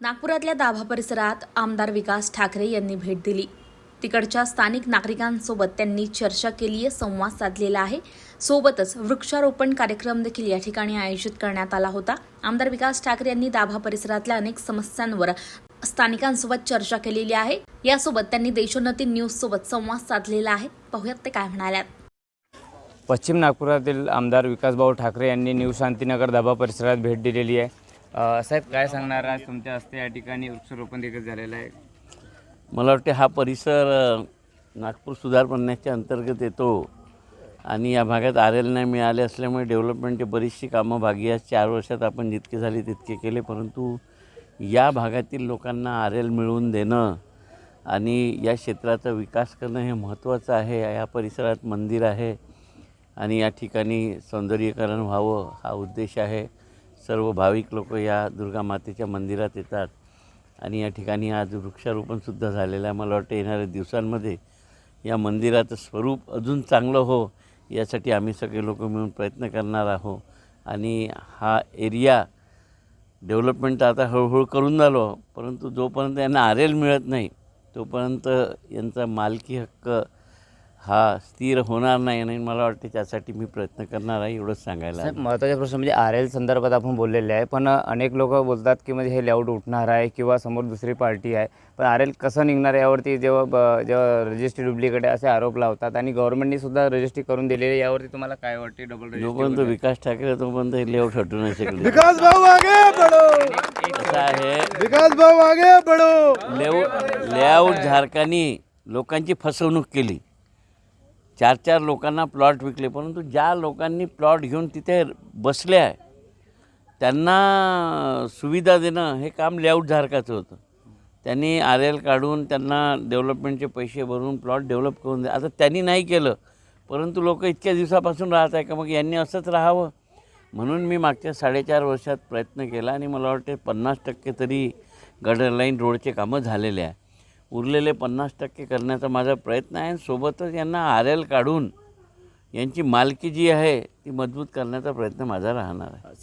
नागपुरातल्या दाभा परिसरात आमदार विकास ठाकरे यांनी भेट दिली। तिकडच्या स्थानिक नागरिकांसोबत त्यांनी चर्चा केली आहे, संवाद साधलेला आहे। सोबतच वृक्षारोपण कार्यक्रम देखील या ठिकाणी आयोजित करण्यात आला होता। आमदार विकास ठाकरे यांनी दाभा परिसरातल्या अनेक समस्यांवर स्थानिकांसोबत चर्चा केलेली आहे। यासोबत त्यांनी देशोन्नती न्यूज सोबत संवाद साधलेला आहे। पाहूयात ते काय म्हणाल्यात। पश्चिम नागपुरातील आमदार विकासभाऊ ठाकरे यांनी न्यू शांतीनगर दाभा परिसरात भेट दिलेली आहे। साहेब, काय सांगणार आज तुमच्या हस्ते या ठिकाणी वृक्षारोपण देखील झालेलं आहे। मला वाटते हा परिसर नागपूर सुधार प्रन्यासच्या अंतर्गत येतो आणि या भागात आर.एल. नाही मिळाले असल्यामुळे डेव्हलपमेंटची बरीचशी कामं भागी 4 वर्षात आपण जितके झाले तितके केले, परंतु या भागातील लोकांना आर.एल. मिळवून देणं आणि या क्षेत्राचा विकास करणं हे महत्त्वाचं आहे। या परिसरात मंदिर आहे आणि या ठिकाणी सौंदर्यीकरण व्हावं हा उद्देश आहे। सर्व भाविक लोक या दुर्गा मातेच्या मंदिरात येतात आणि या ठिकाणी आज वृक्षारोपणसुद्धा झालेलं आहे। मला वाटतं येणाऱ्या दिवसांमध्ये या मंदिराचं स्वरूप अजून चांगलं हो यासाठी आम्ही सगळे लोक मिळून प्रयत्न करणार आहोत आणि हा एरिया डेव्हलपमेंट आता हळूहळू करून झालो, परंतु जोपर्यंत यांना आर.एल. मिळत नाही तोपर्यंत यांचा मालकी हक्क हा स्थिर होणार नाही आणि मला वाटते त्यासाठी मी प्रयत्न करणार आहे, एवढंच सांगायला। महत्त्वाचा प्रश्न म्हणजे आर.एल. संदर्भात आपण बोललेले आहे, पण अनेक लोक बोलतात की म्हणजे हे लेआउट उठणार आहे किंवा समोर दुसरी पार्टी आहे, पण आर.एल. कसं निघणार यावरती जेव्हा रजिस्ट्री डुप्लिकेट आहे असे आरोप लावतात आणि गव्हर्नमेंटने सुद्धा रजिस्ट्री करून दिलेली आहे। यावरती तुम्हाला काय वाटते? जोपर्यंत विकास ठाकरे तोपर्यंत हे लेआउट हटू नाही शकले। विकास भाऊ आगे बढ़ो, कसं आहे, विकास भाऊ आगे बढ़ो। लेआउट धारकांनी लोकांची फसवणूक केली, 4 लोकांना प्लॉट विकले, परंतु ज्या लोकांनी प्लॉट घेऊन तिथे बसले आहे त्यांना सुविधा देणं हे काम लेआउट धारकाचं होतं। त्यांनी आर.एल. काढून त्यांना डेव्हलपमेंटचे पैसे भरून प्लॉट डेव्हलप करून आता त्यांनी नाही केलं, परंतु लोक इतक्या दिवसापासून राहत आहे का मग यांनी असंच राहावं? म्हणून मी मागच्या 4.5 वर्षात प्रयत्न केला आणि मला वाटते 50% तरी गटर लाईन रोडचे कामं झालेले आहे। उरलेले 50% करण्याचा माझा प्रयत्न आहे। सोबतच यांना आर.एल. काढून यांची मालकी जी आहे ती मजबूत करण्याचा प्रयत्न माझा राहणार आहे।